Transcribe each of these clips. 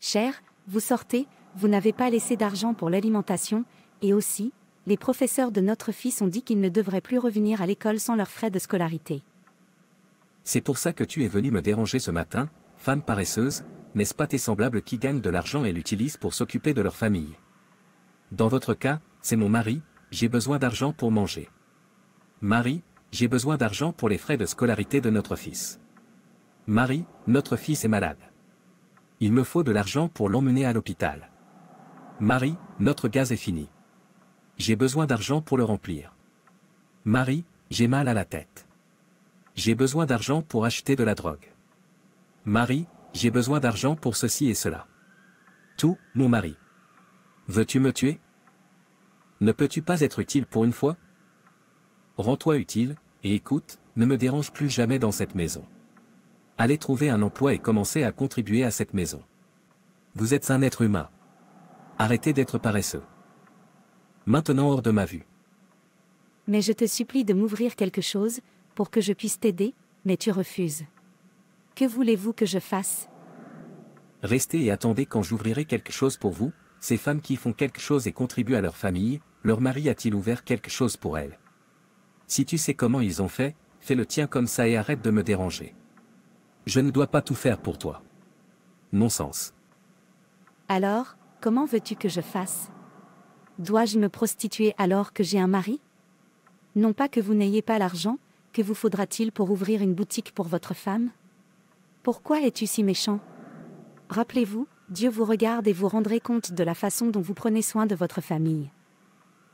Cher, vous sortez, vous n'avez pas laissé d'argent pour l'alimentation, et aussi, les professeurs de notre fils ont dit qu'ils ne devraient plus revenir à l'école sans leurs frais de scolarité. C'est pour ça que tu es venu me déranger ce matin, femme paresseuse, n'est-ce pas tes semblables qui gagnent de l'argent et l'utilisent pour s'occuper de leur famille? Dans votre cas, c'est mon mari, j'ai besoin d'argent pour manger. Marie, j'ai besoin d'argent pour les frais de scolarité de notre fils. Marie, notre fils est malade. Il me faut de l'argent pour l'emmener à l'hôpital. Marie, notre gaz est fini. J'ai besoin d'argent pour le remplir. Marie, j'ai mal à la tête. J'ai besoin d'argent pour acheter de la drogue. Marie, j'ai besoin d'argent pour ceci et cela. Tout, mon mari. Veux-tu me tuer? Ne peux-tu pas être utile pour une fois? Rends-toi utile, et écoute, ne me dérange plus jamais dans cette maison. Allez trouver un emploi et commencez à contribuer à cette maison. Vous êtes un être humain. Arrêtez d'être paresseux. Maintenant hors de ma vue. Mais je te supplie de m'ouvrir quelque chose, pour que je puisse t'aider, mais tu refuses. Que voulez-vous que je fasse? Restez et attendez quand j'ouvrirai quelque chose pour vous. Ces femmes qui font quelque chose et contribuent à leur famille, leur mari a-t-il ouvert quelque chose pour elles? Si tu sais comment ils ont fait, fais le tien comme ça et arrête de me déranger. Je ne dois pas tout faire pour toi. Non-sens. Alors, comment veux-tu que je fasse? Dois-je me prostituer alors que j'ai un mari? Non pas que vous n'ayez pas l'argent, que vous faudra-t-il pour ouvrir une boutique pour votre femme? Pourquoi es-tu si méchant? Rappelez-vous, Dieu vous regarde et vous rendrez compte de la façon dont vous prenez soin de votre famille.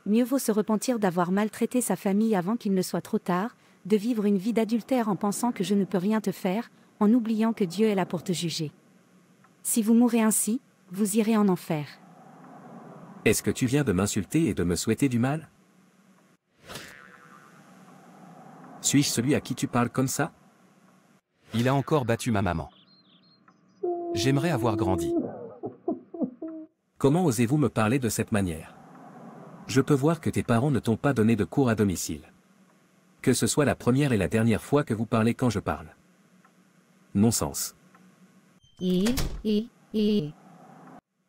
Mieux vaut se repentir d'avoir maltraité sa famille avant qu'il ne soit trop tard, de vivre une vie d'adultère en pensant que je ne peux rien te faire, en oubliant que Dieu est là pour te juger. Si vous mourrez ainsi, vous irez en enfer. Est-ce que tu viens de m'insulter et de me souhaiter du mal? Suis-je celui à qui tu parles comme ça? Il a encore battu ma maman. J'aimerais avoir grandi. Comment osez-vous me parler de cette manière? Je peux voir que tes parents ne t'ont pas donné de cours à domicile. Que ce soit la première et la dernière fois que vous parlez quand je parle. Non-sens.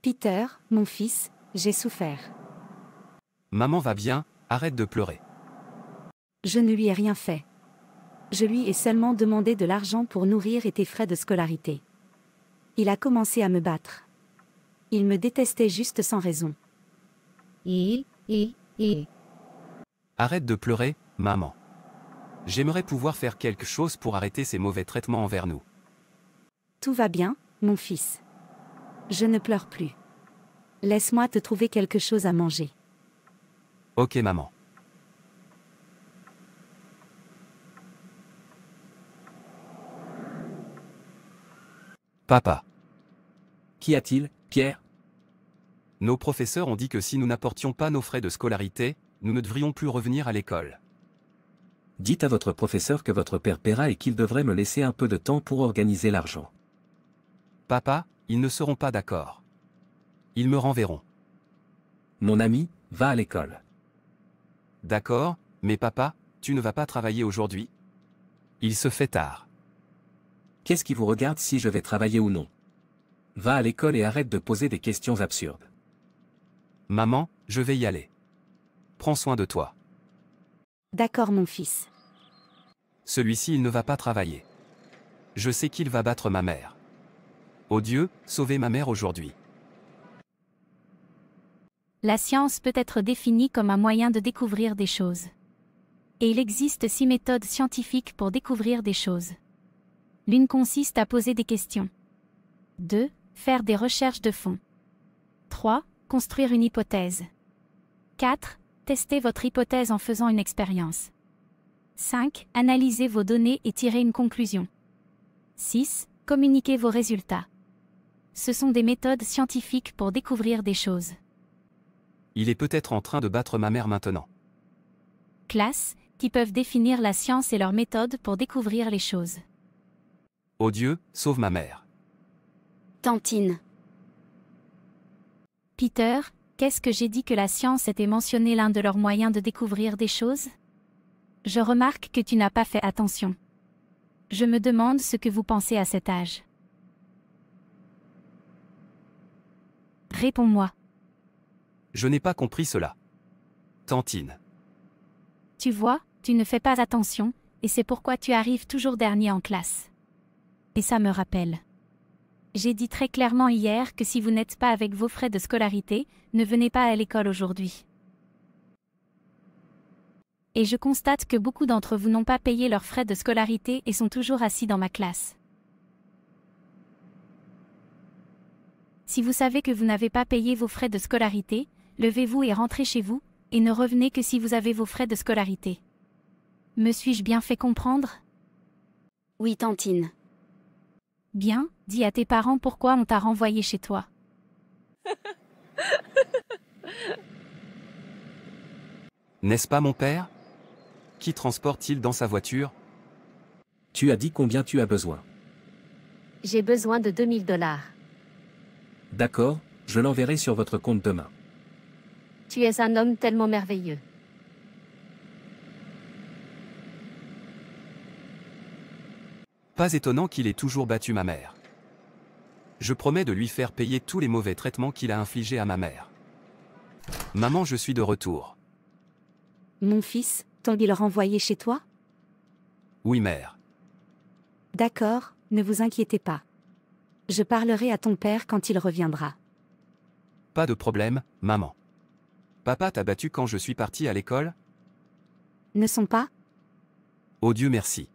Peter, mon fils, j'ai souffert. Maman va bien, arrête de pleurer. Je ne lui ai rien fait. Je lui ai seulement demandé de l'argent pour nourrir et tes frais de scolarité. Il a commencé à me battre. Il me détestait juste sans raison. Arrête de pleurer, maman. J'aimerais pouvoir faire quelque chose pour arrêter ces mauvais traitements envers nous. Tout va bien, mon fils. Je ne pleure plus. Laisse-moi te trouver quelque chose à manger. Ok maman. Papa. Qu'y a-t-il, Pierre? Nos professeurs ont dit que si nous n'apportions pas nos frais de scolarité, nous ne devrions plus revenir à l'école. Dites à votre professeur que votre père paiera et qu'il devrait me laisser un peu de temps pour organiser l'argent. Papa, ils ne seront pas d'accord. Ils me renverront. Mon ami, va à l'école. D'accord, mais papa, tu ne vas pas travailler aujourd'hui? Il se fait tard. Qu'est-ce qui vous regarde si je vais travailler ou non? Va à l'école et arrête de poser des questions absurdes. Maman, je vais y aller. Prends soin de toi. D'accord, mon fils. Celui-ci il ne va pas travailler. Je sais qu'il va battre ma mère. Oh Dieu, sauvez ma mère aujourd'hui. La science peut être définie comme un moyen de découvrir des choses. Et il existe 6 méthodes scientifiques pour découvrir des choses. L'une consiste à poser des questions. 2. Faire des recherches de fond. 3. Construire une hypothèse. 4. Tester votre hypothèse en faisant une expérience. 5. Analyser vos données et tirer une conclusion. 6. Communiquer vos résultats. Ce sont des méthodes scientifiques pour découvrir des choses. Il est peut-être en train de battre ma mère maintenant. Classe, qui peuvent définir la science et leurs méthodes pour découvrir les choses. Oh Dieu, sauve ma mère. Tantine. Peter, qu'est-ce que j'ai dit que la science était mentionnée l'un de leurs moyens de découvrir des choses? Je remarque que tu n'as pas fait attention. Je me demande ce que vous pensez à cet âge. Réponds-moi. Je n'ai pas compris cela. Tantine. Tu vois, tu ne fais pas attention, et c'est pourquoi tu arrives toujours dernier en classe. Et ça me rappelle. J'ai dit très clairement hier que si vous n'êtes pas avec vos frais de scolarité, ne venez pas à l'école aujourd'hui. Et je constate que beaucoup d'entre vous n'ont pas payé leurs frais de scolarité et sont toujours assis dans ma classe. Si vous savez que vous n'avez pas payé vos frais de scolarité, levez-vous et rentrez chez vous, et ne revenez que si vous avez vos frais de scolarité. Me suis-je bien fait comprendre? Oui, Tantine. Bien, dis à tes parents pourquoi on t'a renvoyé chez toi. N'est-ce pas mon père? Qui transporte-t-il dans sa voiture? Tu as dit combien tu as besoin. J'ai besoin de 2000 $. D'accord, je l'enverrai sur votre compte demain. Tu es un homme tellement merveilleux. Pas étonnant qu'il ait toujours battu ma mère. Je promets de lui faire payer tous les mauvais traitements qu'il a infligés à ma mère. Maman, je suis de retour. Mon fils, t'ont-ils renvoyé chez toi? Oui, mère. D'accord, ne vous inquiétez pas. Je parlerai à ton père quand il reviendra. Pas de problème, maman. Papa t'a battu quand je suis parti à l'école? Ne sont pas? Oh Dieu merci.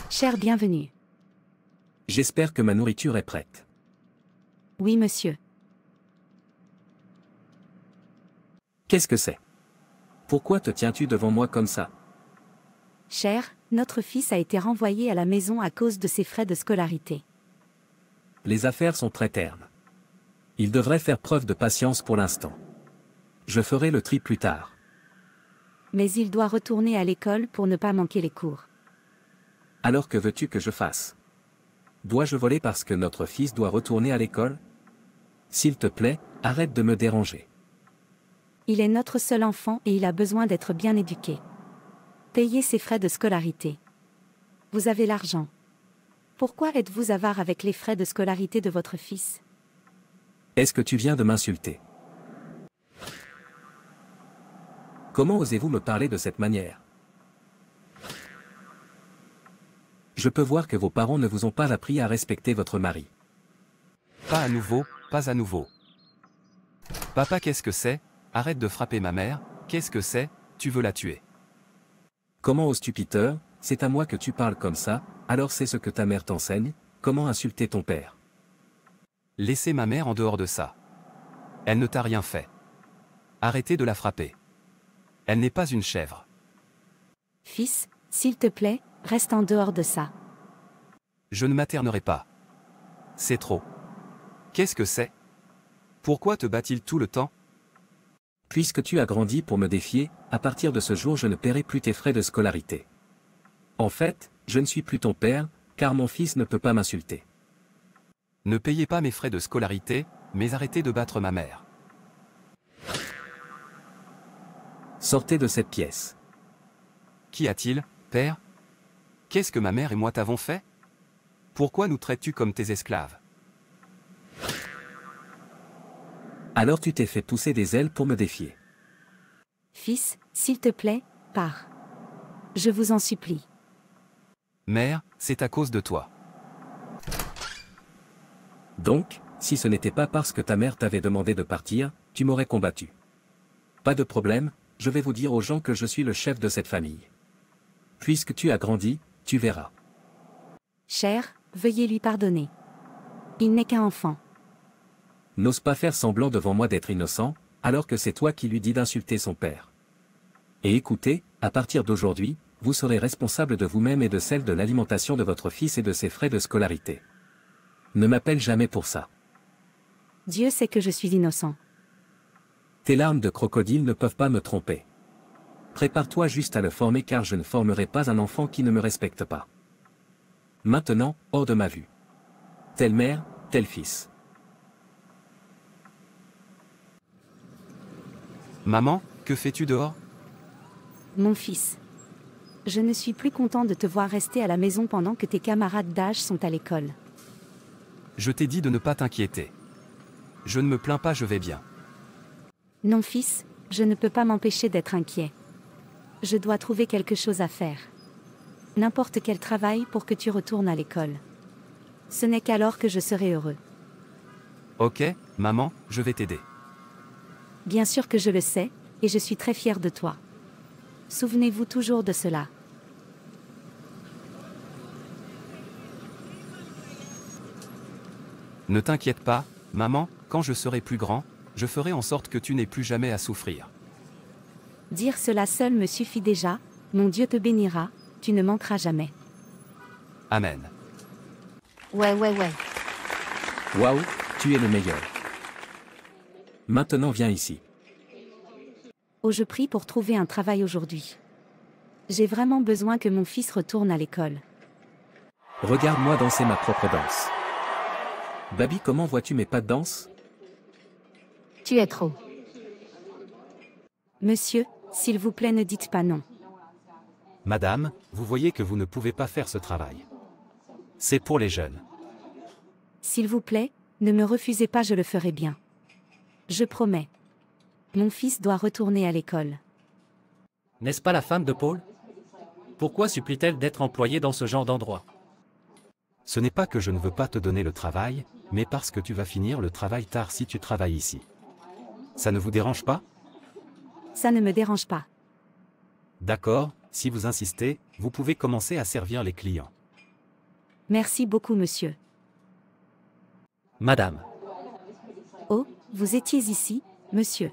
Cher bienvenue. J'espère que ma nourriture est prête. Oui, monsieur. Qu'est-ce que c'est? Pourquoi te tiens-tu devant moi comme ça? Cher, notre fils a été renvoyé à la maison à cause de ses frais de scolarité. Les affaires sont très ternes. Il devrait faire preuve de patience pour l'instant. Je ferai le tri plus tard. Mais il doit retourner à l'école pour ne pas manquer les cours. Alors que veux-tu que je fasse? Dois-je voler parce que notre fils doit retourner à l'école? S'il te plaît, arrête de me déranger. Il est notre seul enfant et il a besoin d'être bien éduqué. Payez ses frais de scolarité. Vous avez l'argent. Pourquoi êtes-vous avare avec les frais de scolarité de votre fils? Est-ce que tu viens de m'insulter? Comment osez-vous me parler de cette manière? Je peux voir que vos parents ne vous ont pas appris à respecter votre mari. Pas à nouveau, pas à nouveau. Papa, qu'est-ce que c'est? Arrête de frapper ma mère, qu'est-ce que c'est? Tu veux la tuer. Comment oses-tu, Peter? C'est à moi que tu parles comme ça, alors c'est ce que ta mère t'enseigne, comment insulter ton père. Laissez ma mère en dehors de ça. Elle ne t'a rien fait. Arrêtez de la frapper. Elle n'est pas une chèvre. Fils, s'il te plaît, reste en dehors de ça. Je ne maternerai pas. C'est trop. Qu'est-ce que c'est? Pourquoi te bat-il tout le temps? Puisque tu as grandi pour me défier, à partir de ce jour je ne paierai plus tes frais de scolarité. En fait, je ne suis plus ton père, car mon fils ne peut pas m'insulter. Ne payez pas mes frais de scolarité, mais arrêtez de battre ma mère. Sortez de cette pièce. Qu'y a-t-il, père? Qu'est-ce que ma mère et moi t'avons fait? Pourquoi nous traites-tu comme tes esclaves? Alors tu t'es fait pousser des ailes pour me défier. Fils, s'il te plaît, pars. Je vous en supplie. Mère, c'est à cause de toi. Donc, si ce n'était pas parce que ta mère t'avait demandé de partir, tu m'aurais combattu. Pas de problème, je vais vous dire aux gens que je suis le chef de cette famille. Puisque tu as grandi, tu verras. Cher, veuillez lui pardonner. Il n'est qu'un enfant. N'ose pas faire semblant devant moi d'être innocent, alors que c'est toi qui lui dis d'insulter son père. Et écoutez, à partir d'aujourd'hui, vous serez responsable de vous-même et de celle de l'alimentation de votre fils et de ses frais de scolarité. Ne m'appelle jamais pour ça. Dieu sait que je suis innocent. Tes larmes de crocodile ne peuvent pas me tromper. Prépare-toi juste à le former car je ne formerai pas un enfant qui ne me respecte pas. Maintenant, hors de ma vue. Telle mère, tel fils. Maman, que fais-tu dehors? Mon fils. Je ne suis plus content de te voir rester à la maison pendant que tes camarades d'âge sont à l'école. Je t'ai dit de ne pas t'inquiéter. Je ne me plains pas, je vais bien. Non fils, je ne peux pas m'empêcher d'être inquiet. Je dois trouver quelque chose à faire. N'importe quel travail pour que tu retournes à l'école. Ce n'est qu'alors que je serai heureux. Ok, maman, je vais t'aider. Bien sûr que je le sais, et je suis très fière de toi. Souvenez-vous toujours de cela. Ne t'inquiète pas, maman, quand je serai plus grand, je ferai en sorte que tu n'aies plus jamais à souffrir. Dire cela seul me suffit déjà, mon Dieu te bénira, tu ne manqueras jamais. Amen. Ouais. Waouh, tu es le meilleur. Maintenant viens ici. Oh, je prie pour trouver un travail aujourd'hui. J'ai vraiment besoin que mon fils retourne à l'école. Regarde-moi danser ma propre danse. Baby, comment vois-tu mes pas de danse? Tu es trop. Monsieur, s'il vous plaît, ne dites pas non. Madame, vous voyez que vous ne pouvez pas faire ce travail. C'est pour les jeunes. S'il vous plaît, ne me refusez pas, je le ferai bien. Je promets. Mon fils doit retourner à l'école. N'est-ce pas la femme de Paul? Pourquoi supplie-t-elle d'être employée dans ce genre d'endroit? Ce n'est pas que je ne veux pas te donner le travail, mais parce que tu vas finir le travail tard si tu travailles ici. Ça ne vous dérange pas? Ça ne me dérange pas. D'accord, si vous insistez, vous pouvez commencer à servir les clients. Merci beaucoup, monsieur. Madame, Oh, vous étiez ici, monsieur.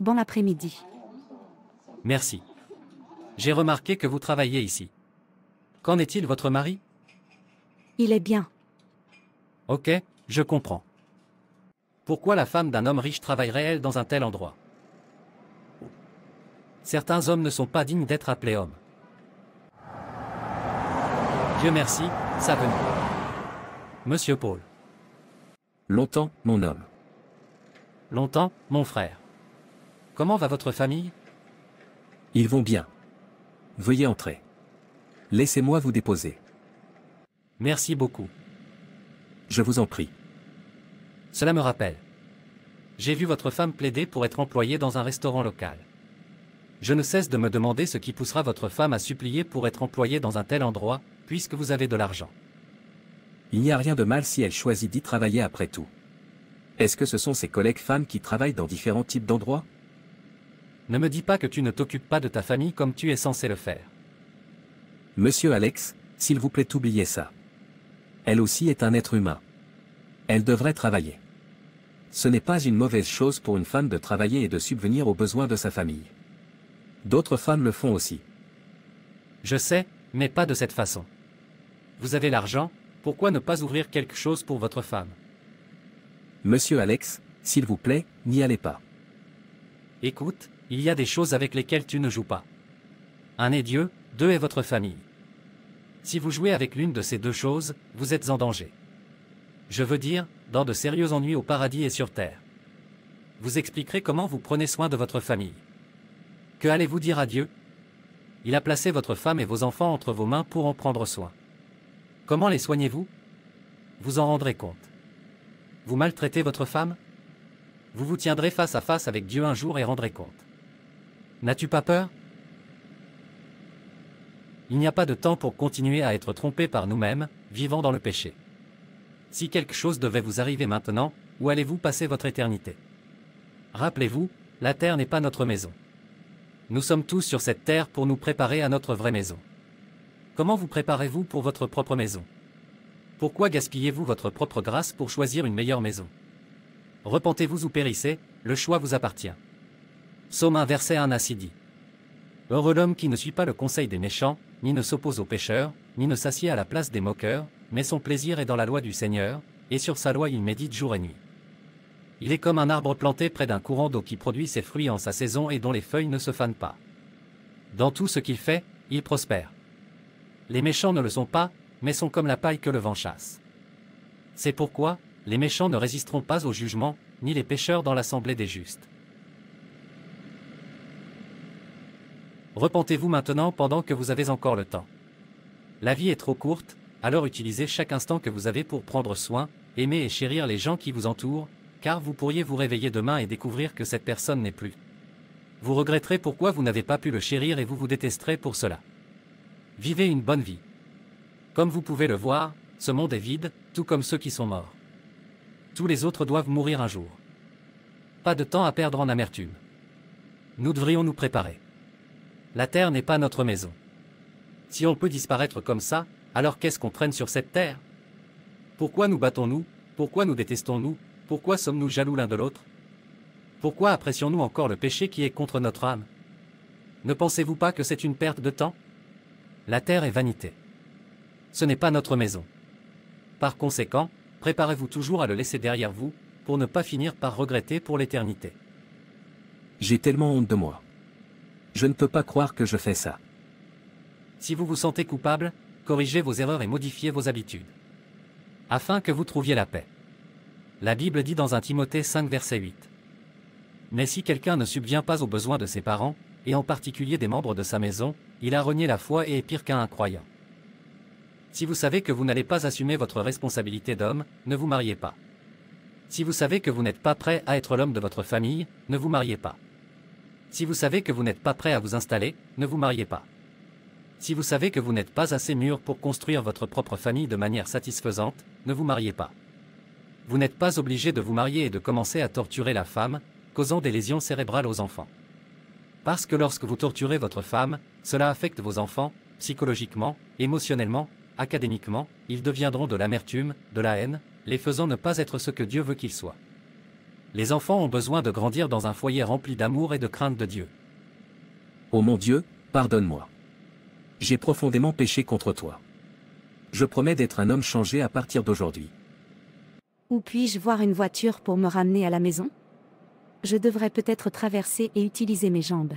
Bon après-midi. merci. J'ai remarqué que vous travaillez ici. Qu'en est-il, votre mari? Il est bien. Ok, je comprends. Pourquoi la femme d'un homme riche travaillerait-elle dans un tel endroit? Certains hommes ne sont pas dignes d'être appelés hommes. Dieu merci, ça venait. Monsieur Paul. Longtemps, mon homme. Longtemps, mon frère. Comment va votre famille? Ils vont bien. Veuillez entrer. Laissez-moi vous déposer. Merci beaucoup. Je vous en prie. Cela me rappelle. J'ai vu votre femme plaider pour être employée dans un restaurant local. Je ne cesse de me demander ce qui poussera votre femme à supplier pour être employée dans un tel endroit, puisque vous avez de l'argent. Il n'y a rien de mal si elle choisit d'y travailler après tout. Est-ce que ce sont ses collègues femmes qui travaillent dans différents types d'endroits? Ne me dis pas que tu ne t'occupes pas de ta famille comme tu es censé le faire. Monsieur Alex, s'il vous plaît, oubliez ça. Elle aussi est un être humain. Elle devrait travailler. Ce n'est pas une mauvaise chose pour une femme de travailler et de subvenir aux besoins de sa famille. D'autres femmes le font aussi. Je sais, mais pas de cette façon. Vous avez l'argent, pourquoi ne pas ouvrir quelque chose pour votre femme? Monsieur Alex, s'il vous plaît, n'y allez pas. Écoute, il y a des choses avec lesquelles tu ne joues pas. Un est Dieu, deux est votre famille. Si vous jouez avec l'une de ces deux choses, vous êtes en danger. Je veux dire, dans de sérieux ennuis au paradis et sur terre. Vous expliquerez comment vous prenez soin de votre famille. Que allez-vous dire à Dieu? Il a placé votre femme et vos enfants entre vos mains pour en prendre soin. Comment les soignez-vous? Vous en rendrez compte. Vous maltraitez votre femme? Vous vous tiendrez face à face avec Dieu un jour et rendrez compte. N'as-tu pas peur? Il n'y a pas de temps pour continuer à être trompé par nous-mêmes, vivant dans le péché. Si quelque chose devait vous arriver maintenant, où allez-vous passer votre éternité? Rappelez-vous, la terre n'est pas notre maison. Nous sommes tous sur cette terre pour nous préparer à notre vraie maison. Comment vous préparez-vous pour votre propre maison? Pourquoi gaspillez-vous votre propre grâce pour choisir une meilleure maison? Repentez-vous ou périssez, le choix vous appartient. Psaume 1 verset 1 ainsi dit. Heureux l'homme qui ne suit pas le conseil des méchants, ni ne s'oppose aux pécheurs, ni ne s'assied à la place des moqueurs, mais son plaisir est dans la loi du Seigneur, et sur sa loi il médite jour et nuit. Il est comme un arbre planté près d'un courant d'eau qui produit ses fruits en sa saison et dont les feuilles ne se fanent pas. Dans tout ce qu'il fait, il prospère. Les méchants ne le sont pas, mais sont comme la paille que le vent chasse. C'est pourquoi, les méchants ne résisteront pas au jugement, ni les pécheurs dans l'assemblée des justes. Repentez-vous maintenant pendant que vous avez encore le temps. La vie est trop courte, alors utilisez chaque instant que vous avez pour prendre soin, aimer et chérir les gens qui vous entourent, car vous pourriez vous réveiller demain et découvrir que cette personne n'est plus. Vous regretterez pourquoi vous n'avez pas pu le chérir et vous vous détesterez pour cela. Vivez une bonne vie. Comme vous pouvez le voir, ce monde est vide, tout comme ceux qui sont morts. Tous les autres doivent mourir un jour. Pas de temps à perdre en amertume. Nous devrions nous préparer. La terre n'est pas notre maison. Si on peut disparaître comme ça, alors qu'est-ce qu'on traîne sur cette terre? Pourquoi nous battons-nous? Pourquoi nous détestons-nous? Pourquoi sommes-nous jaloux l'un de l'autre? Pourquoi apprécions-nous encore le péché qui est contre notre âme? Ne pensez-vous pas que c'est une perte de temps? La terre est vanité. Ce n'est pas notre maison. Par conséquent, préparez-vous toujours à le laisser derrière vous, pour ne pas finir par regretter pour l'éternité. J'ai tellement honte de moi. Je ne peux pas croire que je fais ça. Si vous vous sentez coupable, corrigez vos erreurs et modifiez vos habitudes. Afin que vous trouviez la paix. La Bible dit dans 1 Timothée 5 verset 8. Mais si quelqu'un ne subvient pas aux besoins de ses parents, et en particulier des membres de sa maison, il a renié la foi et est pire qu'un incroyant. Si vous savez que vous n'allez pas assumer votre responsabilité d'homme, ne vous mariez pas. Si vous savez que vous n'êtes pas prêt à être l'homme de votre famille, ne vous mariez pas. Si vous savez que vous n'êtes pas prêt à vous installer, ne vous mariez pas. Si vous savez que vous n'êtes pas assez mûr pour construire votre propre famille de manière satisfaisante, ne vous mariez pas. Vous n'êtes pas obligé de vous marier et de commencer à torturer la femme, causant des lésions cérébrales aux enfants. Parce que lorsque vous torturez votre femme, cela affecte vos enfants, psychologiquement, émotionnellement, académiquement, ils deviendront de l'amertume, de la haine, les faisant ne pas être ce que Dieu veut qu'ils soient. Les enfants ont besoin de grandir dans un foyer rempli d'amour et de crainte de Dieu. Ô mon Dieu, pardonne-moi. J'ai profondément péché contre toi. Je promets d'être un homme changé à partir d'aujourd'hui. Où puis-je voir une voiture pour me ramener à la maison? Je devrais peut-être traverser et utiliser mes jambes.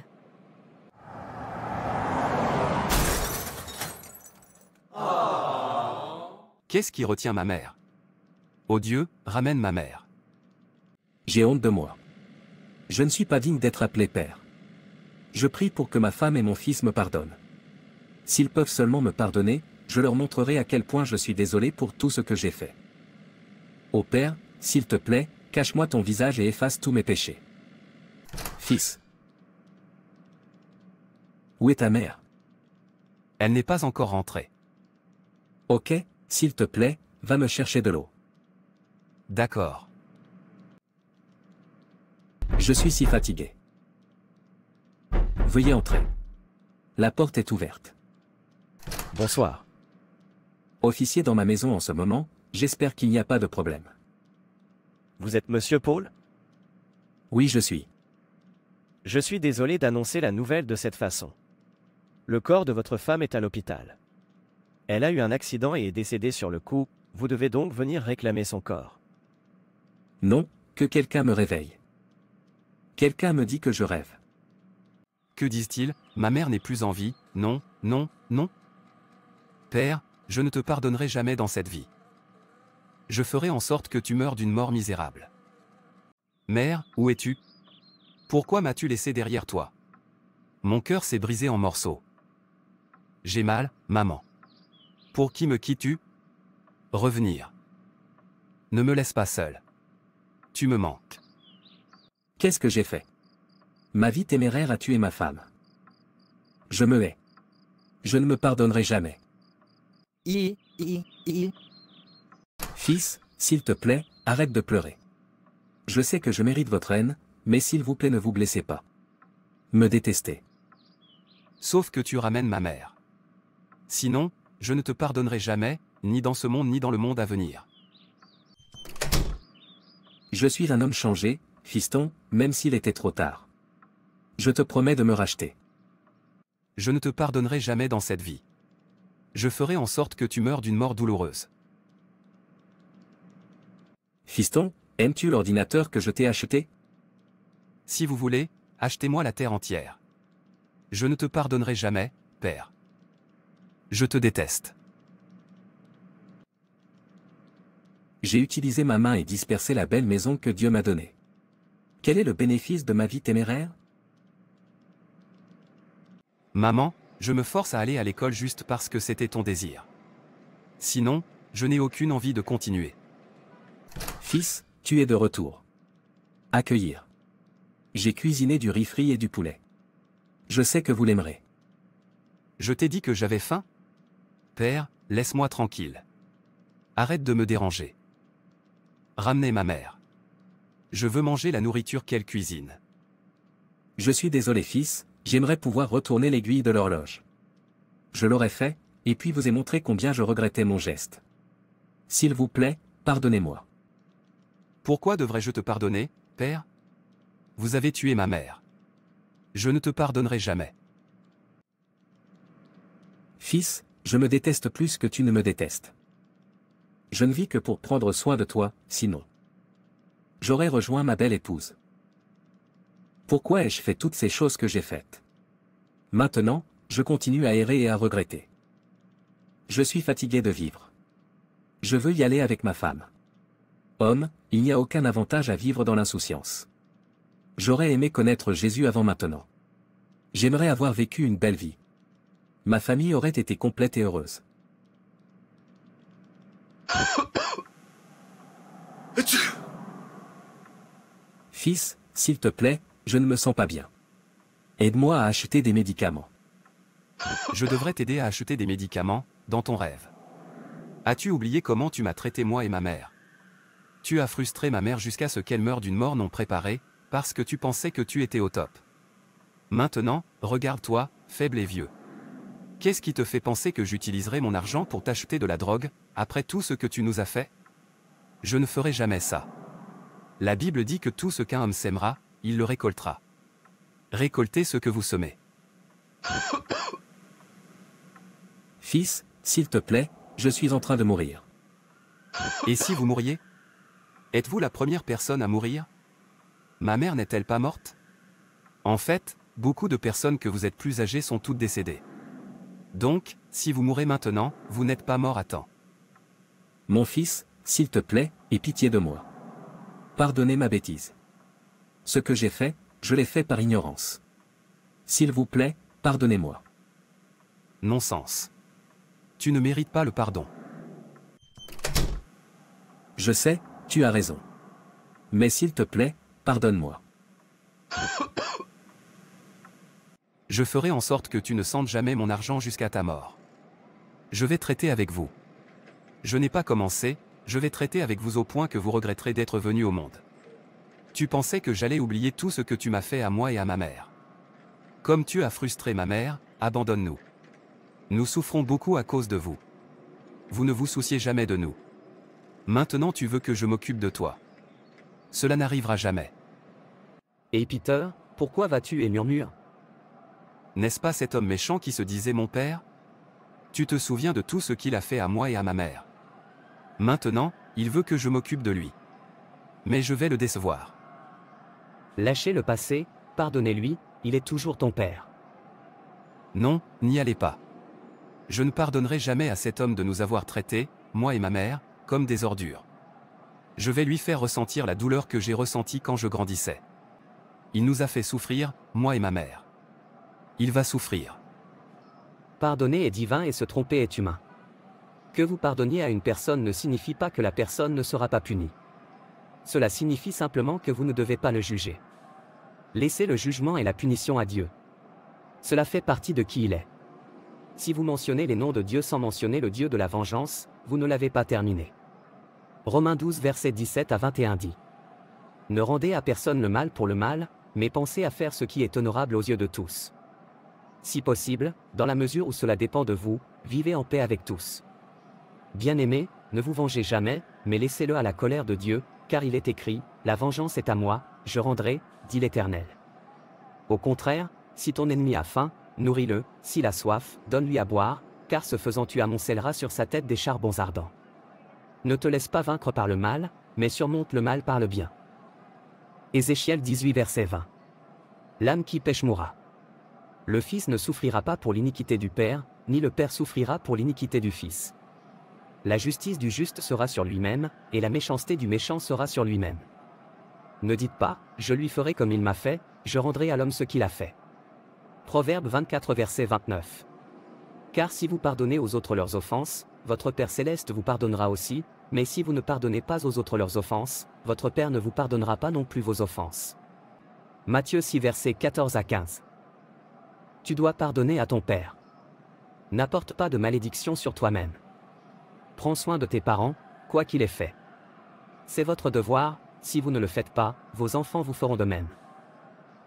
Qu'est-ce qui retient ma mère? Ô Dieu, ramène ma mère. J'ai honte de moi. Je ne suis pas digne d'être appelé père. Je prie pour que ma femme et mon fils me pardonnent. S'ils peuvent seulement me pardonner, je leur montrerai à quel point je suis désolé pour tout ce que j'ai fait. Ô Père, s'il te plaît, cache-moi ton visage et efface tous mes péchés. Fils. Où est ta mère? Elle n'est pas encore rentrée. Ok, s'il te plaît, va me chercher de l'eau. D'accord. Je suis si fatigué. Veuillez entrer. La porte est ouverte. Bonsoir. Officier dans ma maison en ce moment, j'espère qu'il n'y a pas de problème. Vous êtes Monsieur Paul? Oui, je suis. Je suis désolé d'annoncer la nouvelle de cette façon. Le corps de votre femme est à l'hôpital. Elle a eu un accident et est décédée sur le coup, vous devez donc venir réclamer son corps. Non, que quelqu'un me réveille. Quelqu'un me dit que je rêve. Que disent-ils? Ma mère n'est plus en vie, non, non, non. Père, je ne te pardonnerai jamais dans cette vie. Je ferai en sorte que tu meurs d'une mort misérable. Mère, où es-tu? Pourquoi m'as-tu laissé derrière toi? Mon cœur s'est brisé en morceaux. J'ai mal, maman. Pour qui me quittes-tu? Revenir. Ne me laisse pas seul. Tu me manques. Qu'est-ce que j'ai fait? Ma vie téméraire a tué ma femme. Je me hais. Je ne me pardonnerai jamais. Fils, s'il te plaît, arrête de pleurer. Je sais que je mérite votre haine, mais s'il vous plaît ne vous blessez pas. Me détestez. Sauf que tu ramènes ma mère. Sinon, je ne te pardonnerai jamais, ni dans ce monde ni dans le monde à venir. Je suis un homme changé, fiston, même s'il était trop tard. Je te promets de me racheter. Je ne te pardonnerai jamais dans cette vie. Je ferai en sorte que tu meurs d'une mort douloureuse. Fiston, aimes-tu l'ordinateur que je t'ai acheté? Si vous voulez, achetez-moi la terre entière. Je ne te pardonnerai jamais, Père. Je te déteste. J'ai utilisé ma main et dispersé la belle maison que Dieu m'a donnée. Quel est le bénéfice de ma vie téméraire? Maman, je me force à aller à l'école juste parce que c'était ton désir. Sinon, je n'ai aucune envie de continuer. Fils, tu es de retour. Accueillir. J'ai cuisiné du riz frit et du poulet. Je sais que vous l'aimerez. Je t'ai dit que j'avais faim? Père, laisse-moi tranquille. Arrête de me déranger. Ramenez ma mère. Je veux manger la nourriture qu'elle cuisine. Je suis désolé fils, j'aimerais pouvoir retourner l'aiguille de l'horloge. Je l'aurais fait, et puis vous ai montré combien je regrettais mon geste. S'il vous plaît, pardonnez-moi. Pourquoi devrais-je te pardonner, Père? Vous avez tué ma mère. Je ne te pardonnerai jamais. Fils, je me déteste plus que tu ne me détestes. Je ne vis que pour prendre soin de toi, sinon j'aurais rejoint ma belle épouse. Pourquoi ai-je fait toutes ces choses que j'ai faites? Maintenant, je continue à errer et à regretter. Je suis fatigué de vivre. Je veux y aller avec ma femme. Homme, il n'y a aucun avantage à vivre dans l'insouciance. J'aurais aimé connaître Jésus avant maintenant. J'aimerais avoir vécu une belle vie. Ma famille aurait été complète et heureuse. Fils, s'il te plaît, je ne me sens pas bien. Aide-moi à acheter des médicaments. Je devrais t'aider à acheter des médicaments, dans ton rêve. As-tu oublié comment tu m'as traité moi et ma mère? Tu as frustré ma mère jusqu'à ce qu'elle meure d'une mort non préparée, parce que tu pensais que tu étais au top. Maintenant, regarde-toi, faible et vieux. Qu'est-ce qui te fait penser que j'utiliserai mon argent pour t'acheter de la drogue, après tout ce que tu nous as fait? Je ne ferai jamais ça. La Bible dit que tout ce qu'un homme sèmera, il le récoltera. Récoltez ce que vous semez. Fils, s'il te plaît, je suis en train de mourir. Et si vous mouriez? Êtes-vous la première personne à mourir? Ma mère n'est-elle pas morte? En fait, beaucoup de personnes que vous êtes plus âgées sont toutes décédées. Donc, si vous mourrez maintenant, vous n'êtes pas mort à temps. Mon fils, s'il te plaît, aie pitié de moi. Pardonnez ma bêtise. Ce que j'ai fait, je l'ai fait par ignorance. S'il vous plaît, pardonnez-moi. Non-sens. Tu ne mérites pas le pardon. Je sais, tu as raison. Mais s'il te plaît, pardonne-moi. Je ferai en sorte que tu ne sentes jamais mon argent jusqu'à ta mort. Je vais traiter avec vous. Je n'ai pas commencé, je vais traiter avec vous au point que vous regretterez d'être venu au monde. Tu pensais que j'allais oublier tout ce que tu m'as fait à moi et à ma mère. Comme tu as frustré ma mère, abandonne-nous. Nous souffrons beaucoup à cause de vous. Vous ne vous souciez jamais de nous. Maintenant tu veux que je m'occupe de toi. Cela n'arrivera jamais. Et Peter, pourquoi vas-tu et murmures? N'est-ce pas cet homme méchant qui se disait mon père? Tu te souviens de tout ce qu'il a fait à moi et à ma mère. Maintenant, il veut que je m'occupe de lui. Mais je vais le décevoir. Lâchez le passé, pardonnez-lui, il est toujours ton père. Non, n'y allez pas. Je ne pardonnerai jamais à cet homme de nous avoir traités, moi et ma mère, comme des ordures. Je vais lui faire ressentir la douleur que j'ai ressentie quand je grandissais. Il nous a fait souffrir, moi et ma mère. Il va souffrir. Pardonner est divin et se tromper est humain. Que vous pardonniez à une personne ne signifie pas que la personne ne sera pas punie. Cela signifie simplement que vous ne devez pas le juger. Laissez le jugement et la punition à Dieu. Cela fait partie de qui il est. Si vous mentionnez les noms de Dieu sans mentionner le Dieu de la vengeance, vous ne l'avez pas terminé. Romains 12 versets 17 à 21 dit: Ne rendez à personne le mal pour le mal, mais pensez à faire ce qui est honorable aux yeux de tous. Si possible, dans la mesure où cela dépend de vous, vivez en paix avec tous. Bien-aimés, ne vous vengez jamais, mais laissez-le à la colère de Dieu, car il est écrit, la vengeance est à moi, je rendrai, dit l'Éternel. Au contraire, si ton ennemi a faim, nourris-le, s'il a soif, donne-lui à boire, car ce faisant tu amoncelleras sur sa tête des charbons ardents. Ne te laisse pas vaincre par le mal, mais surmonte le mal par le bien. Ézéchiel 18 verset 20. L'âme qui pêche mourra. Le fils ne souffrira pas pour l'iniquité du père, ni le père souffrira pour l'iniquité du fils. La justice du juste sera sur lui-même, et la méchanceté du méchant sera sur lui-même. Ne dites pas, je lui ferai comme il m'a fait, je rendrai à l'homme ce qu'il a fait. Proverbe 24 verset 29. Car si vous pardonnez aux autres leurs offenses, votre Père céleste vous pardonnera aussi, mais si vous ne pardonnez pas aux autres leurs offenses, votre Père ne vous pardonnera pas non plus vos offenses. Matthieu 6 versets 14 à 15. Tu dois pardonner à ton Père. N'apporte pas de malédiction sur toi-même. Prends soin de tes parents, quoi qu'il ait fait. C'est votre devoir, si vous ne le faites pas, vos enfants vous feront de même.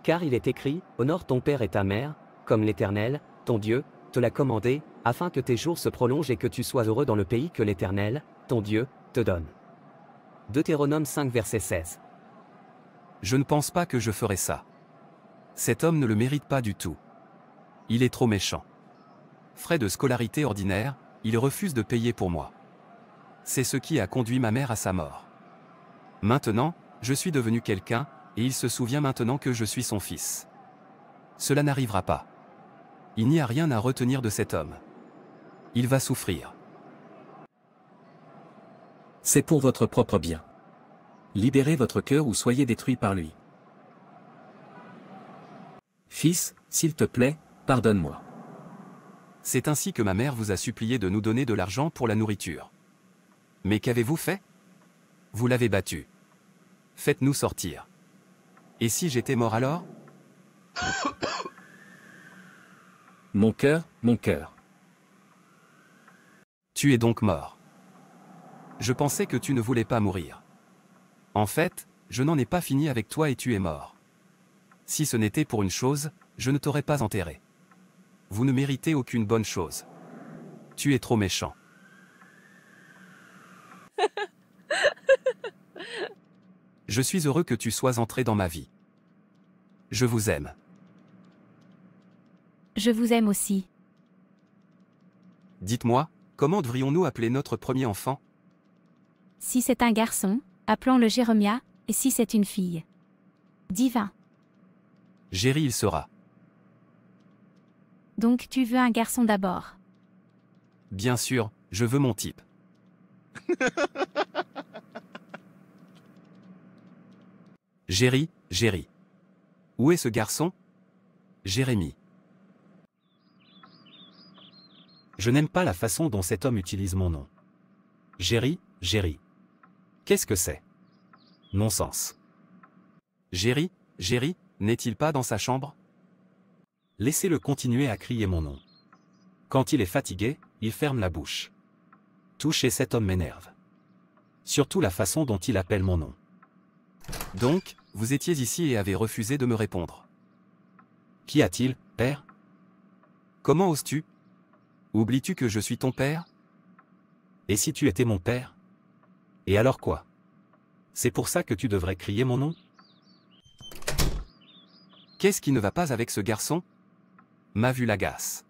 Car il est écrit, honore ton père et ta mère, comme l'Éternel, ton Dieu, te l'a commandé, afin que tes jours se prolongent et que tu sois heureux dans le pays que l'Éternel, ton Dieu, te donne. Deutéronome 5 verset 16. Je ne pense pas que je ferai ça. Cet homme ne le mérite pas du tout. Il est trop méchant. Frais de scolarité ordinaire, il refuse de payer pour moi. C'est ce qui a conduit ma mère à sa mort. Maintenant, je suis devenu quelqu'un, et il se souvient maintenant que je suis son fils. Cela n'arrivera pas. Il n'y a rien à retenir de cet homme. Il va souffrir. C'est pour votre propre bien. Libérez votre cœur ou soyez détruit par lui. Fils, s'il te plaît, pardonne-moi. C'est ainsi que ma mère vous a supplié de nous donner de l'argent pour la nourriture. Mais qu'avez-vous fait? Vous l'avez battu. Faites-nous sortir. Et si j'étais mort alors? Mon cœur, mon cœur. Tu es donc mort. Je pensais que tu ne voulais pas mourir. En fait, je n'en ai pas fini avec toi et tu es mort. Si ce n'était pour une chose, je ne t'aurais pas enterré. Vous ne méritez aucune bonne chose. Tu es trop méchant. Je suis heureux que tu sois entré dans ma vie. Je vous aime. Je vous aime aussi. Dites-moi, comment devrions-nous appeler notre premier enfant? Si c'est un garçon, appelons-le Jérémia, et si c'est une fille, Divin. Géry il sera. Donc tu veux un garçon d'abord. Bien sûr, je veux mon type. Géry, Géry. Où est ce garçon? Jérémie. Je n'aime pas la façon dont cet homme utilise mon nom. Géry, Géry. Qu'est-ce que c'est? Non-sens. Géry, Géry, n'est-il pas dans sa chambre? Laissez-le continuer à crier mon nom. Quand il est fatigué, il ferme la bouche. Tout chez cet homme m'énerve. Surtout la façon dont il appelle mon nom. Donc, vous étiez ici et avez refusé de me répondre. Qu'y a-t-il, père? Comment oses-tu? Oublies-tu que je suis ton père? Et si tu étais mon père? Et alors quoi? C'est pour ça que tu devrais crier mon nom? Qu'est-ce qui ne va pas avec ce garçon? Ma vue l'agace.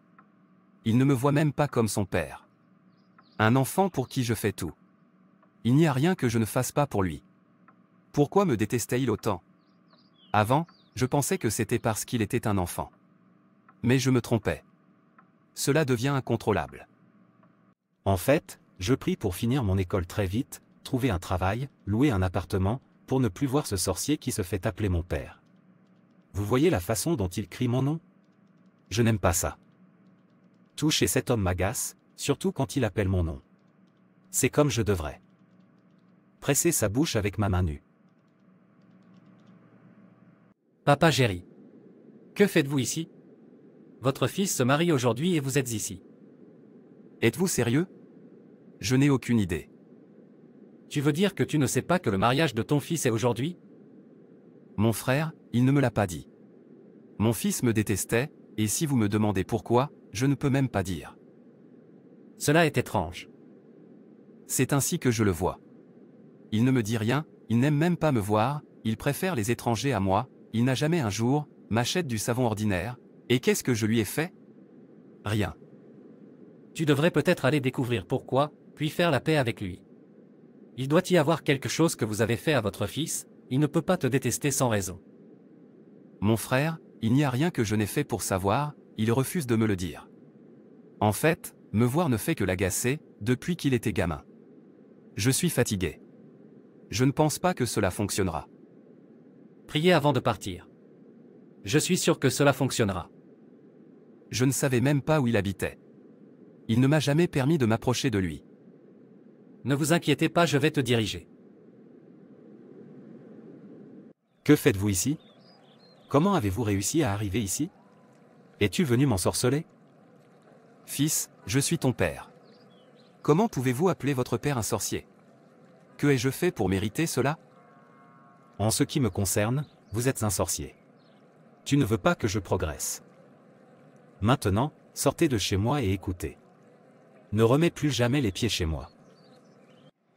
Il ne me voit même pas comme son père. Un enfant pour qui je fais tout. Il n'y a rien que je ne fasse pas pour lui. Pourquoi me détestait-il autant? Avant, je pensais que c'était parce qu'il était un enfant. Mais je me trompais. Cela devient incontrôlable. En fait, je prie pour finir mon école très vite, trouver un travail, louer un appartement, pour ne plus voir ce sorcier qui se fait appeler mon père. Vous voyez la façon dont il crie mon nom? Je n'aime pas ça. Tout chez cet homme m'agace, surtout quand il appelle mon nom. C'est comme je devrais. Presser sa bouche avec ma main nue. Papa Géry. Que faites-vous ici? Votre fils se marie aujourd'hui et vous êtes ici. Êtes-vous sérieux? Je n'ai aucune idée. Tu veux dire que tu ne sais pas que le mariage de ton fils est aujourd'hui? Mon frère, il ne me l'a pas dit. Mon fils me détestait, et si vous me demandez pourquoi, je ne peux même pas dire. Cela est étrange. C'est ainsi que je le vois. Il ne me dit rien, il n'aime même pas me voir, il préfère les étrangers à moi, il n'a jamais un jour, m'achète du savon ordinaire, et qu'est-ce que je lui ai fait? Rien. Tu devrais peut-être aller découvrir pourquoi, puis faire la paix avec lui. Il doit y avoir quelque chose que vous avez fait à votre fils, il ne peut pas te détester sans raison. Mon frère, il n'y a rien que je n'ai fait pour savoir, il refuse de me le dire. En fait, me voir ne fait que l'agacer, depuis qu'il était gamin. Je suis fatigué. Je ne pense pas que cela fonctionnera. Priez avant de partir. Je suis sûr que cela fonctionnera. Je ne savais même pas où il habitait. Il ne m'a jamais permis de m'approcher de lui. Ne vous inquiétez pas, je vais te diriger. Que faites-vous ici? Comment avez-vous réussi à arriver ici? Es-tu venu m'ensorceler? Fils, je suis ton père. Comment pouvez-vous appeler votre père un sorcier? Que ai-je fait pour mériter cela? En ce qui me concerne, vous êtes un sorcier. Tu ne veux pas que je progresse. Maintenant, sortez de chez moi et écoutez. Ne remets plus jamais les pieds chez moi.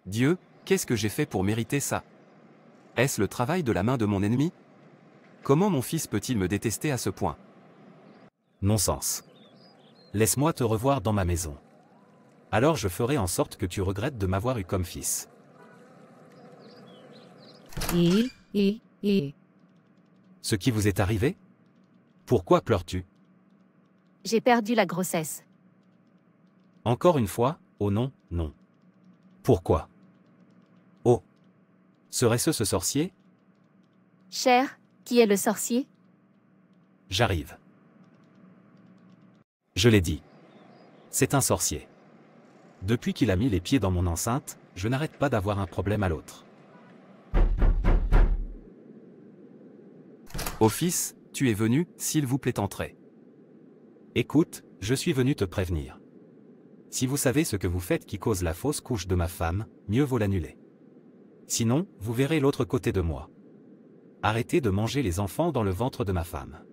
Dieu, qu'est-ce que j'ai fait pour mériter ça? Est-ce le travail de la main de mon ennemi? Comment mon fils peut-il me détester à ce point? Non-sens. Laisse-moi te revoir dans ma maison. Alors je ferai en sorte que tu regrettes de m'avoir eu comme fils. Ce qui vous est arrivé? Pourquoi pleures-tu? J'ai perdu la grossesse. Encore une fois, oh non, non. Pourquoi? Oh. Serait-ce ce sorcier? Cher, qui est le sorcier? J'arrive. Je l'ai dit. C'est un sorcier. Depuis qu'il a mis les pieds dans mon enceinte, je n'arrête pas d'avoir un problème à l'autre. Ô fils, tu es venu, s'il vous plaît entrez. Écoute, je suis venu te prévenir. Si vous savez ce que vous faites qui cause la fausse couche de ma femme, mieux vaut l'annuler. Sinon, vous verrez l'autre côté de moi. Arrêtez de manger les enfants dans le ventre de ma femme.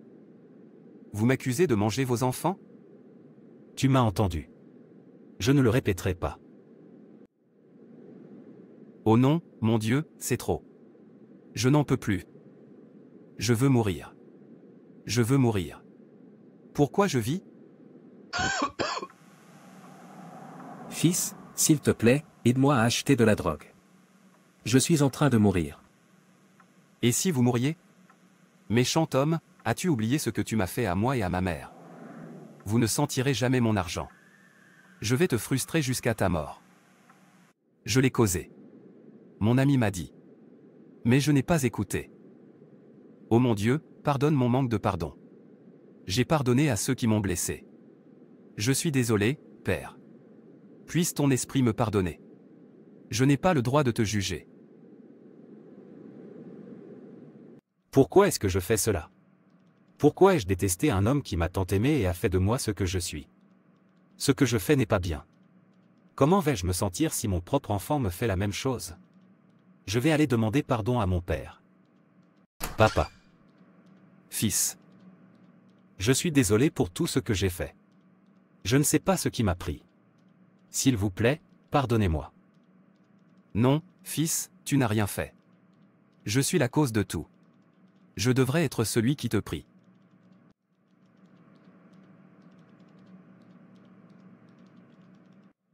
Vous m'accusez de manger vos enfants? Tu m'as entendu. Je ne le répéterai pas. Oh non, mon Dieu, c'est trop. Je n'en peux plus. Je veux mourir. Je veux mourir. Pourquoi je vis? Fils, s'il te plaît, aide-moi à acheter de la drogue. Je suis en train de mourir. Et si vous mouriez? Méchant homme, as-tu oublié ce que tu m'as fait à moi et à ma mère? Vous ne sentirez jamais mon argent. Je vais te frustrer jusqu'à ta mort. Je l'ai causé. Mon ami m'a dit. Mais je n'ai pas écouté. Oh mon Dieu, pardonne mon manque de pardon. J'ai pardonné à ceux qui m'ont blessé. Je suis désolé, Père. Puisse ton esprit me pardonner. Je n'ai pas le droit de te juger. Pourquoi est-ce que je fais cela? Pourquoi ai-je détesté un homme qui m'a tant aimé et a fait de moi ce que je suis? Ce que je fais n'est pas bien. Comment vais-je me sentir si mon propre enfant me fait la même chose? Je vais aller demander pardon à mon père. Papa. Fils. Je suis désolé pour tout ce que j'ai fait. Je ne sais pas ce qui m'a pris. S'il vous plaît, pardonnez-moi. Non, fils, tu n'as rien fait. Je suis la cause de tout. Je devrais être celui qui te prie.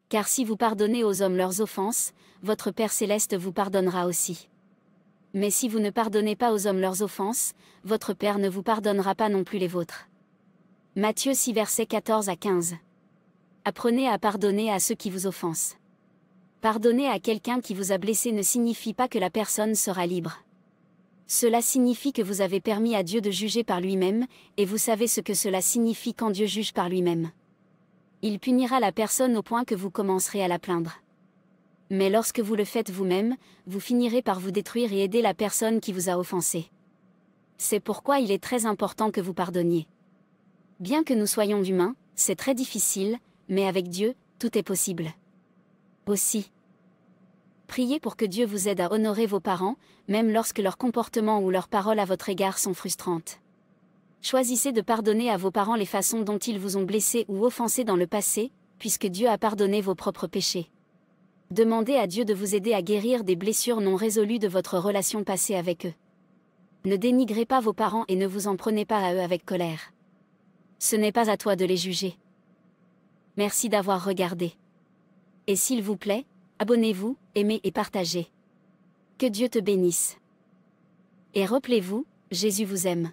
Car si vous pardonnez aux hommes leurs offenses, votre Père céleste vous pardonnera aussi. Mais si vous ne pardonnez pas aux hommes leurs offenses, votre Père ne vous pardonnera pas non plus les vôtres. Matthieu 6 versets 14 à 15. Apprenez à pardonner à ceux qui vous offensent. Pardonner à quelqu'un qui vous a blessé ne signifie pas que la personne sera libre. Cela signifie que vous avez permis à Dieu de juger par lui-même, et vous savez ce que cela signifie quand Dieu juge par lui-même. Il punira la personne au point que vous commencerez à la plaindre. Mais lorsque vous le faites vous-même, vous finirez par vous détruire et aider la personne qui vous a offensé. C'est pourquoi il est très important que vous pardonniez. Bien que nous soyons humains, c'est très difficile, mais avec Dieu, tout est possible. Aussi. Priez pour que Dieu vous aide à honorer vos parents, même lorsque leur comportement ou leurs paroles à votre égard sont frustrantes. Choisissez de pardonner à vos parents les façons dont ils vous ont blessé ou offensé dans le passé, puisque Dieu a pardonné vos propres péchés. Demandez à Dieu de vous aider à guérir des blessures non résolues de votre relation passée avec eux. Ne dénigrez pas vos parents et ne vous en prenez pas à eux avec colère. Ce n'est pas à toi de les juger. Merci d'avoir regardé. Et s'il vous plaît, abonnez-vous, aimez et partagez. Que Dieu te bénisse. Et rappelez-vous, Jésus vous aime.